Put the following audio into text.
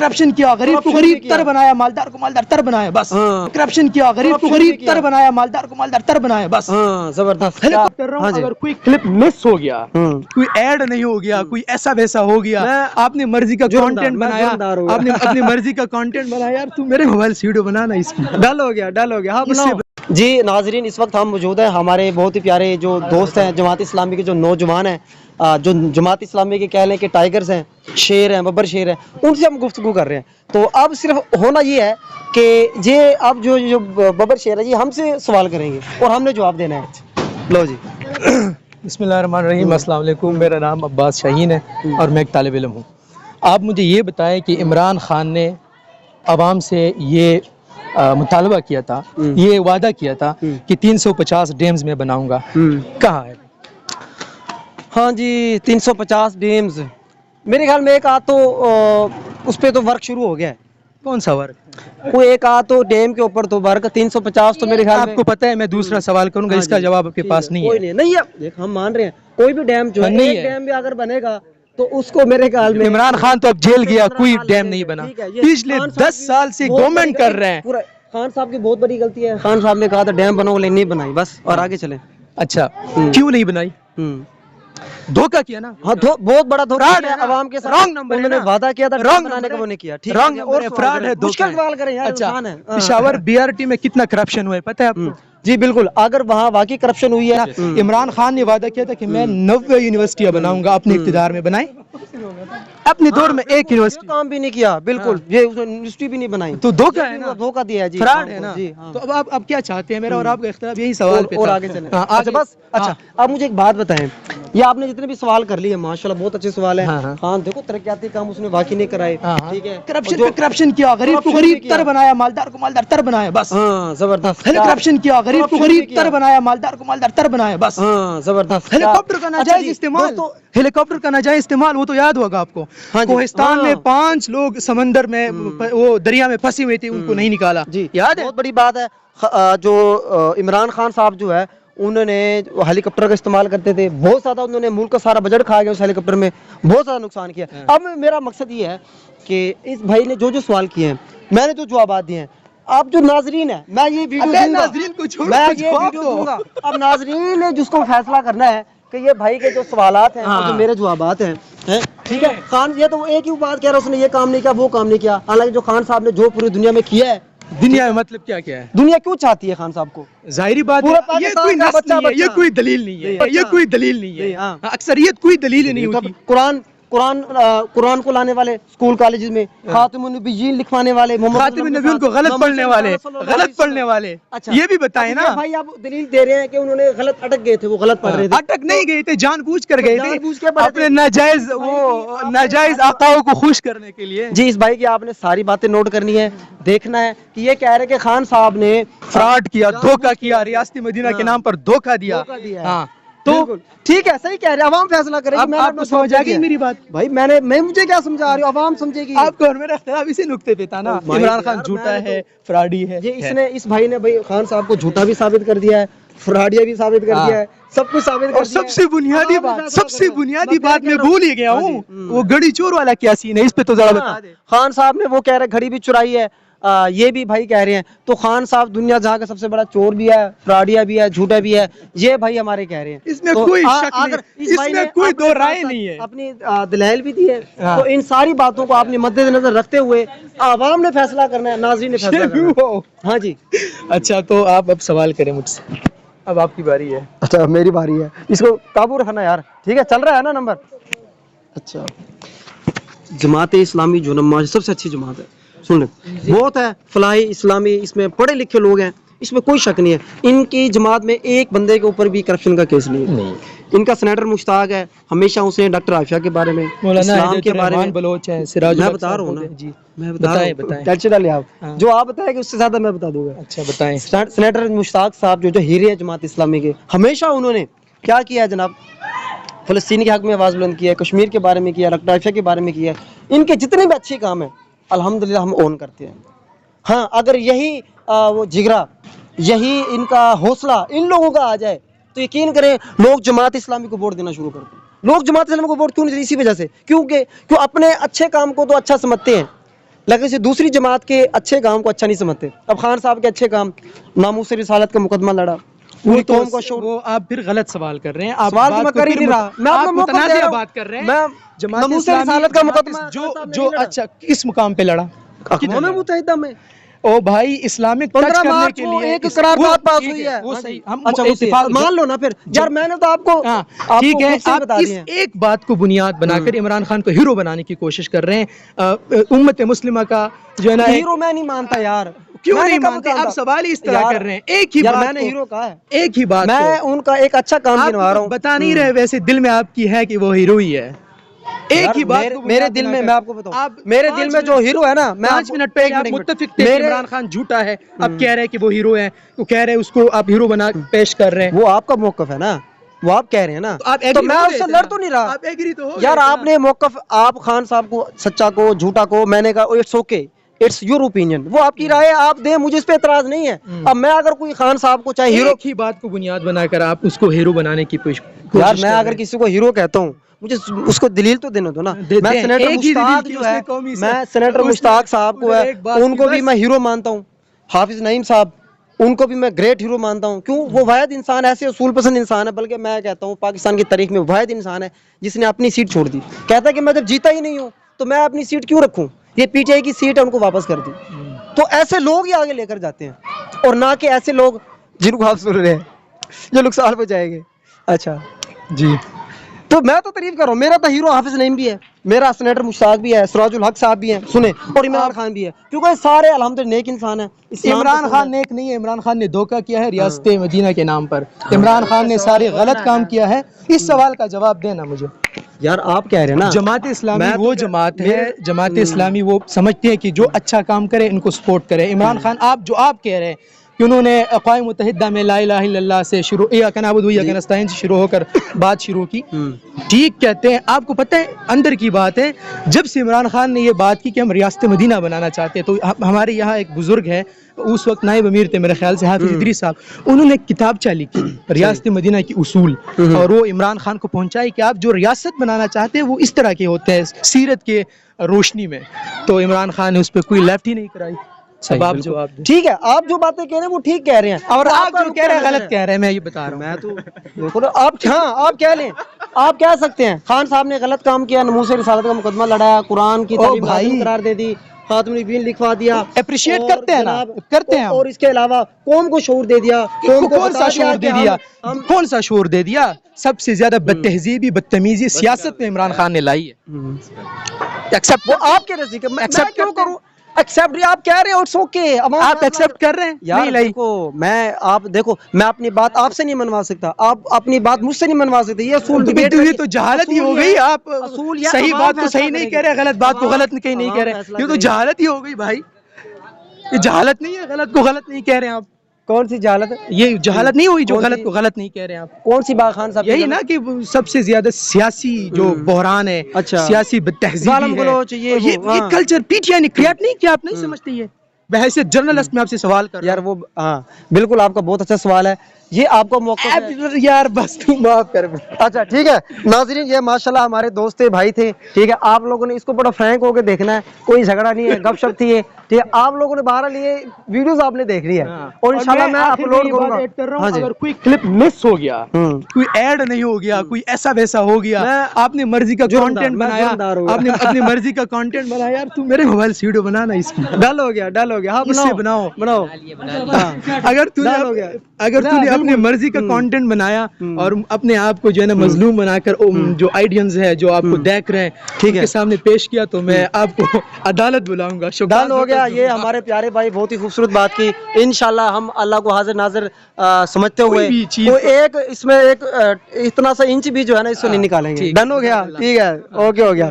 Corruption کیا غریب کو غریب تر بنایا مالدار کو مالدار تر بنایا بس کرپشن کیا غریب کو غریب تر بنایا مالدار کو مالدار تر بنایا بس زبردست کر رہا ہوں اگر کوئی کلپ مس ہو گیا کوئی ایڈ نہیں ہو گیا کوئی ایسا ویسا ہو گیا آپ نے مرضی کا کانٹینٹ بنایا آپ نے اپنی مرضی کا کانٹینٹ بنایا یار تو میرے موبائل سے ویڈیو بنانا اس کی ڈل ہو گیا ہاں جی ناظرین اس وقت ہم موجود ہیں ہمارے بہت ہی پیارے جو دوست ہیں جماعت اسلامی کے جو نوجوان ہیں جو جماعت اسلامی کے کہہ لیں کہ ٹائگرز ہیں شیر ہیں ببر شیر ہیں ان سے ہم گفتگو کر رہے ہیں تو اب صرف ہونا یہ ہے کہ یہ اب جو ببر شیر ہے یہ ہم سے سوال کریں گے اور ہم نے جواب دینا ہے لو جی بسم اللہ الرحمن الرحیم السلام علیکم میرا نام عباس شاہین ہے اور میں ایک طالب علم ہوں آپ مجھے یہ بتائیں کہ عمران خان نے عوام سے یہ مطالبہ کیا تھا یہ وعدہ کیا تھا کہ 350 ڈیمز میں بناؤں گا کہاں ہے ہاں جی 350 ڈیمز میرے خیال میں ایک آدھ تو اس پہ تو ورک شروع ہو گیا ہے کون سا ورک کوئی ایک آدھ تو ڈیم کے اوپر تو ورک 350 تو میرے خیال میں آپ کو پتہ ہے میں دوسرا سوال کروں گا اس کا جواب آپ کے پاس نہیں ہے نہیں ہے دیکھ ہم مان رہے ہیں کوئی بھی ڈیم جو ہے ایک ڈیم بھی اگر بنے گا تو اس کو میرے خیال میں عمران خان تو اب جیل گیا کوئی ڈیم نہیں بنا پچھلے 10 سال سے گورنمنٹ کر رہے ہیں خان صاحب کی بہت بڑی غلطی ہے خان صاحب نے کہا تھا ڈیم بناؤ لیکن نہیں بنائی بس اور آگے چلیں اچھا کیوں نہیں بنائی دھوکا کیا نا ہاں بہت بڑا دھوکا ہے عوام کے ساتھ رانگ نمبر انہوں نے وعدہ کیا تھا رانگ بنانے کا وہ نہیں کیا ٹھیک رانگ اور فراڈ ہے مشکل سوال کریں یار اچھا پشاور بی آر ٹی میں کتنا کرپشن ہوا ہے پتہ ہے آپ کو جی بالکل اگر وہاں واقعی کرپشن ہوئی ہے عمران خان نے وعدہ کیا تھا کہ میں 90 یونیورسٹیاں بناؤں گا اپنے اقتدار میں بنائیں اپنے دور میں ایک یونیورسٹی کام بھی نہیں کیا بالکل یہ یونیورسٹی بھی نہیں بنائی تو دھوکا ہے نا دھوکا دیا ہے جی فراڈ ہے نا تو اب آپ کیا چاہتے ہیں میرا اور آپ کا اختلاف یہی سوال پہ اور آگے چلیں اچھا بس اچھا آپ مجھے ایک بات بتائیں یہ آپ نے جتنے بھی سوال کر لیے ماشاءاللہ بہت اچھے سوال ہیں ہاں دیکھو ترقیاتی کام اس نے واقعی نہیں کرائے ٹھیک ہے کرپشن کیا غریب کو غریب تر بنایا مالدار کو مالدار تر بنایا بس ہاں زبردست کرپشن کیا غریب کو غریب تر بنایا مالدار کو مالدار تر بنایا بس ہاں زبردست ہیلی کاپٹر کا ناجائز استعمال ہیلی کاپٹر کا ناجائز استعمال وہ تو یاد ہوگا آپ کو کوہستان میں 5 لوگ سمندر میں وہ دریا میں پھنسی ہوئی تھی ان کو نہیں نکالا جی یاد ہے بہت بڑی بات ہے جو عمران خان صاحب جو ہے انہوں نے ہیلی کاپٹر کا استعمال کرتے تھے بہت زیادہ انہوں نے ملک کا سارا بجٹ کھا گیا اس ہیلی کاپٹر میں بہت زیادہ نقصان کیا اب میرا مقصد یہ ہے کہ اس بھائی نے جو سوال کیے ہیں میں نے جو جوابات دیے ہیں آپ جو ناظرین ہیں میں یہ ویڈیو دوں گا اب ناظرین نے جس کو فیصلہ کرنا ہے کہ یہ بھائی کے جو سوالات ہیں جو میرے جوابات ہیں ٹھیک ہے خان یہ تو ایک ہی بات کہہ رہا ہے اس نے یہ کام نہیں کیا وہ کام نہیں کیا حالانکہ جو خان صاحب نے جو پوری دنیا میں کیا ہے دنیا میں مطلب کیا کیا ہے دنیا کیوں چاہتی ہے خان صاحب کو ظاہری بات ہے یہ کوئی نص نہیں ہے یہ کوئی دلیل نہیں ہے یہ کوئی دلیل نہیں ہے اکثریت کوئی دلیل نہیں ہوتی قرآن کو لانے والے اسکول کالجز میں خاتم النبیین لکھوانے والے خاتم النبیین کو غلط پڑھنے والے یہ بھی بتائیں نا بھائی آپ دلیل دے رہے ہیں کہ انہوں نے غلط اٹک گئے تھے وہ غلط پڑھ رہے تھے اٹک نہیں گئے تھے جان بوجھ کر گئے تھے اپنے ناجائز آقاؤں کو خوش کرنے کے لیے جی اس بھائی کی آپ نے ساری باتیں نوٹ کرنی ہے دیکھنا ہے کہ یہ کہہ رہے کہ خان صاحب نے فراڈ کیا دھوکا کیا ریاست مدینہ کے نام پر دھوکا دیا ہاں تو ٹھیک ہے صحیح کہہ رہے عوام فیصلہ کرے گی آپ کو سمجھ آ گئی میری بات بھائی میں مجھے کیا سمجھا رہی ہوں عوام سمجھے گی آپ کو اور میرا اختلاف اسی نقطے پہ تھا نا عمران خان جھوٹا ہے فراڈی ہے اس بھائی نے بھائی خان صاحب کو جھوٹا بھی ثابت کر دیا ہے فراڈیا بھی ثابت کر دیا ہے سب کچھ ثابت کر دیا سب سے بنیادی بات میں بھول ہی گیا ہوں وہ گھڑی چور والا کیا سین ہے اس پہ تو ذرا بتا دیں خان صاحب نے وہ کہہ رہے گھڑی بھی چرائی ہے یہ بھی بھائی کہہ رہے ہیں تو خان صاحب دنیا جہاں کا سب سے بڑا چور بھی ہے فراڈیا بھی ہے جھوٹا بھی ہے یہ بھائی ہمارے کہہ رہے ہیں اس میں کوئی شک نہیں اس میں کوئی دو رائے نہیں ہے اپنی دلائل بھی دی ہے تو ان ساری باتوں کو آپ نے مد نظر رکھتے ہوئے عوام نے فیصلہ کرنا ہے ناظرین نے فیصلہ کرنا ہے ہاں جی اچھا تو آپ اب سوال کریں مجھ سے اب آپ کی باری ہے اچھا میری باری ہے اس کو قابو رکھنا یار ٹھیک ہے چل رہا ہے نا نمبر اچھا جماعت اسلامی جو نماز سب سے اچھی جماعت ہے سن لیں بہت ہے فلاحی اسلامی اس میں پڑھے لکھے لوگ ہیں اس میں کوئی شک نہیں ہے ان کی جماعت میں ایک بندے کے اوپر بھی کرپشن کا کیس نہیں ہے ان کا سینیٹر مشتاق ہے ہمیشہ اسے ڈاکٹر عافیہ کے بارے میں اسلام کے بارے میں میں بتا رہا ہوں نا جی میں بتا رہا ہوں جو آپ بتائیں گے اس سے زیادہ میں بتا دوں گا اچھا بتائیں سینیٹر مشتاق صاحب جو ہیرے ہیں جماعت اسلامی کے ہمیشہ انہوں نے کیا کیا ہے جناب فلسطین کے حق میں آواز بلند کیا ہے کشمیر کے بارے میں کیا ڈاکٹر عافیہ کے بارے میں کیا ان کے جتنے بھی اچھے کام ہیں الحمدللہ ہم اون کرتے ہیں ہاں اگر یہی وہ جگرا یہی ان کا حوصلہ ان لوگوں کا آ جائے تو یقین کریں لوگ جماعت اسلامی کو ووٹ دینا شروع کرتے ہیں لوگ جماعت اسلامی کو ووٹ کیوں نہیں دیتے اسی وجہ سے کیوں اپنے اچھے کام کو تو اچھا سمجھتے ہیں لیکن اسے دوسری جماعت کے اچھے کام کو اچھا نہیں سمجھتے. اب خان صاحب کے اچھے کام، ناموس رسالت کا مقدمہ لڑا، پوری قوم کا شعور. وہ آپ پھر غلط سوال کر رہے ہیں. آپ سوال تو میں کر ہی نہیں رہا، میں آپ کو موقع دے رہا ہوں. بات کر رہے ہیں. میں جماعت ناموس اسلامی رسالت کا مقدمہ جو اچھا کس مقام پہ لڑا؟ اقوام متحدہ میں او بھائی اسلامک 15 مارچ کو ایک قرارداد پاس ہوئی ہے. وہ صحیح، ہم اچھا وہ اتفاق مان لو نا پھر. یار میں نے تو آپ کو ٹھیک ہے، آپ بتا اس دیا. ایک بات کو بنیاد بنا کر عمران خان کو ہیرو بنانے کی کوشش کر رہے ہیں. امت مسلمہ کا جو ہے نا ہیرو میں نہیں مانتا یار. کیوں نہیں مانتے آپ؟ سوال ہی اس طرح کر رہے ہیں. ایک ہی بات میں نے ہیرو کہا ہے، ایک ہی بات میں ان کا ایک اچھا کام گنوا رہا ہوں. بتا نہیں رہے ویسے دل میں آپ کی ہے کہ وہ ہیرو ہی ہے. ایک ہی بات میرے دل میں، میں آپ کو بتاؤں، میرے دل میں جو ہیرو ہے نا، میں 5 منٹ پہلے آپ متفق تھے کہ عمران خان جھوٹا ہے، اب کہہ رہے ہیں کہ وہ ہیرو ہے. وہ کہہ رہے ہیں اس کو آپ ہیرو بنا پیش کر رہے ہیں. وہ آپ کا موقف ہے نا، وہ آپ کہہ رہے ہیں نا، تو میں اس سے لڑ تو نہیں رہا. یار آپ نے موقف، آپ خان صاحب کو سچا کو جھوٹا کو، میں نے کہا it's okay, it's your opinion, وہ آپ کی رائے، آپ دیں، مجھے اس پہ اعتراض نہیں ہے. اب میں اگر کوئی خان صاحب کو چاہے ہیرو، ایک ہی بات کو بنیاد بنا کر آپ اس کو ہیرو بنانے کی کوشش. یار میں اگر کسی کو ہیرو کہتا ہوں، مجھے اس کو دلیل تو دینے دو نا. میں سینیٹر مشتاق جو ہے، میں سینیٹر مشتاق صاحب کو ہے، ان کو بھی میں ہیرو مانتا ہوں. حافظ نعیم صاحب، ان کو بھی میں گریٹ ہیرو مانتا ہوں. کیوں؟ وہ واحد انسان، ایسے اصول پسند انسان ہے، بلکہ میں کہتا ہوں پاکستان کی تاریخ میں واحد انسان ہے جس نے اپنی سیٹ چھوڑ دی. کہتا ہے کہ میں جب جیتا ہی نہیں ہوں تو میں اپنی سیٹ کیوں رکھوں، یہ پی ٹی آئی کی سیٹ ہے، ان کو واپس کر دی. تو ایسے لوگ ہی آگے لے کر جاتے ہیں، اور نہ کہ ایسے لوگ جن کو آپ سن رہے ہیں جو نقصان پہنچائیں گے. اچھا جی، تو میں تو تعریف کر رہا ہوں. میرا تو ہیرو حافظ نعیم بھی ہے، میرا سینیٹر مشتاق بھی ہے، سراج الحق صاحب بھی ہیں، سنیں، اور عمران خان بھی ہے، کیونکہ سارے الحمدللہ نیک انسان ہیں. عمران خان نیک نہیں ہے، عمران خان نے دھوکہ کیا ہے ریاست مدینہ کے نام پر. عمران خان نے سارے غلط کام کیا ہے. اس سوال کا جواب دینا مجھے. یار آپ کہہ رہے ہیں نا جماعت اسلامی وہ جماعت ہے، جماعت اسلامی وہ سمجھتے ہیں کہ جو اچھا کام کرے ان کو سپورٹ کرے. عمران خان جو آپ کہہ رہے ہیں کہ انہوں نے اقوام متحدہ میں لا الہ الا اللہ سے شروع، ایاک نعبد و ایاک نستعین سے شروع ہو کر بات شروع کی، ٹھیک کہتے ہیں. آپ کو پتہ ہے اندر کی بات ہے، جب سے عمران خان نے یہ بات کی کہ ہم ریاست مدینہ بنانا چاہتے ہیں، تو ہمارے یہاں ایک بزرگ ہے، اس وقت نائب امیر تھے میرے خیال سے، حافظ ادریس صاحب، انہوں نے ایک کتابچہ لکھی ریاست مدینہ کی اصول، اور وہ عمران خان کو پہنچائی کہ آپ جو ریاست بنانا چاہتے ہیں وہ اس طرح کے ہوتے ہیں سیرت کے روشنی میں. تو عمران خان نے اس پہ کوئی لیفٹ ہی نہیں کرائی. جواب ٹھیک ہے، آپ جو باتیں کہہ رہے ہیں وہ ٹھیک کہہ رہے ہیں، اور آپ جو کہہ رہے ہیں غلط کہہ رہے ہیں. میں یہ بتا رہا ہوں، میں تو آپ آپ کہہ لیں، آپ کہہ سکتے ہیں خان صاحب نے غلط کام کیا، ناموس رسالت کا مقدمہ لڑایا، قرآن کی تعلیم لازم قرار دے دی، خاتم النبیین لکھوا دیا، اپریشیٹ کرتے ہیں نا، کرتے ہیں. اور اس کے علاوہ قوم کو شعور دے دیا. قوم کو کون سا شعور دے دیا؟ کون سا شعور دے دیا؟ سب سے زیادہ بد تہذیبی بدتمیزی سیاست میں عمران خان نے لائی ہے. ایکسپٹ وہ آپ کے رضی میں کیوں کروں ایکسپٹ؟ آپ کہہ رہے ہو اٹس اوکے، آپ ایکسپٹ کر رہے ہیں. یار دیکھو، میں اپنی بات آپ سے نہیں منوا سکتا، آپ اپنی بات مجھ سے نہیں منوا سکتے. یہ اصول ڈیبیٹ یہ تو جہالت ہی ہو گئی. آپ صحیح بات کو صحیح نہیں کہہ رہے، غلط بات کو غلط نہیں کہہ رہے. یہ تو جہالت ہی ہو گئی بھائی. یہ جہالت نہیں ہے، غلط کو غلط نہیں کہہ رہے ہیں آپ. کون سی جہالت ہے؟ یہ جہالت نہیں ہوئی جو غلط کو غلط نہیں کہہ رہے ہیں آپ. کون سی بات خان صاحب؟ یہی نا کہ سب سے زیادہ سیاسی جو بحران ہے، سیاسی بدتہذیبی ہے، یہ کلچر پی ٹی آئی نے کریٹ نہیں کیا. آپ نہیں سمجھتے؟ یہ بحیثیت جرنلسٹ میں آپ سے سوال کر یار وہ ہاں بالکل آپ کا بہت اچھا سوال ہے. یہ آپ کا موقع یار بس تو معاف کر. اچھا ٹھیک ہے ناظرین، یہ ماشاءاللہ ہمارے دوست تھے، بھائی تھے، ٹھیک ہے. آپ لوگوں نے اس کو بڑا فرینک ہو کے دیکھنا ہے، کوئی جھگڑا نہیں ہے، گپ شپ تھی ہے، ٹھیک ہے. آپ لوگوں نے بہرحال یہ ویڈیوز آپ نے دیکھ لی ہے، اور انشاءاللہ میں اپلوڈ کروں گا. اگر کوئی کلپ مس ہو گیا، کوئی ایڈ نہیں ہو گیا، کوئی ایسا ویسا ہو گیا، آپ نے مرضی کا کانٹینٹ بنایا، آپ نے اپنی مرضی کا کانٹینٹ بنایا، یار تو میرے موبائل سے ویڈیو بنانا اس کی. ڈل ہو گیا. ہاں اس سے بناؤ. اگر تو نے اپنی مرضی کا کانٹینٹ بنایا اور اپنے آپ کو جو ہے نا مظلوم بنا کر جو آئیڈینز ہے جو آپ کو دیکھ رہے ہیں ٹھیک ہے سامنے پیش کیا، تو میں آپ کو عدالت بلاؤں گا. ڈل ہو گیا. یہ ہمارے پیارے بھائی بہت ہی خوبصورت بات کی. انشاءاللہ ہم اللہ کو حاضر ناظر سمجھتے ہوئے ایک اس میں ایک اتنا سا انچ بھی جو ہے نا اس کو نہیں نکالیں گے. ڈن ہو گیا. ٹھیک ہے، اوکے ہو گیا.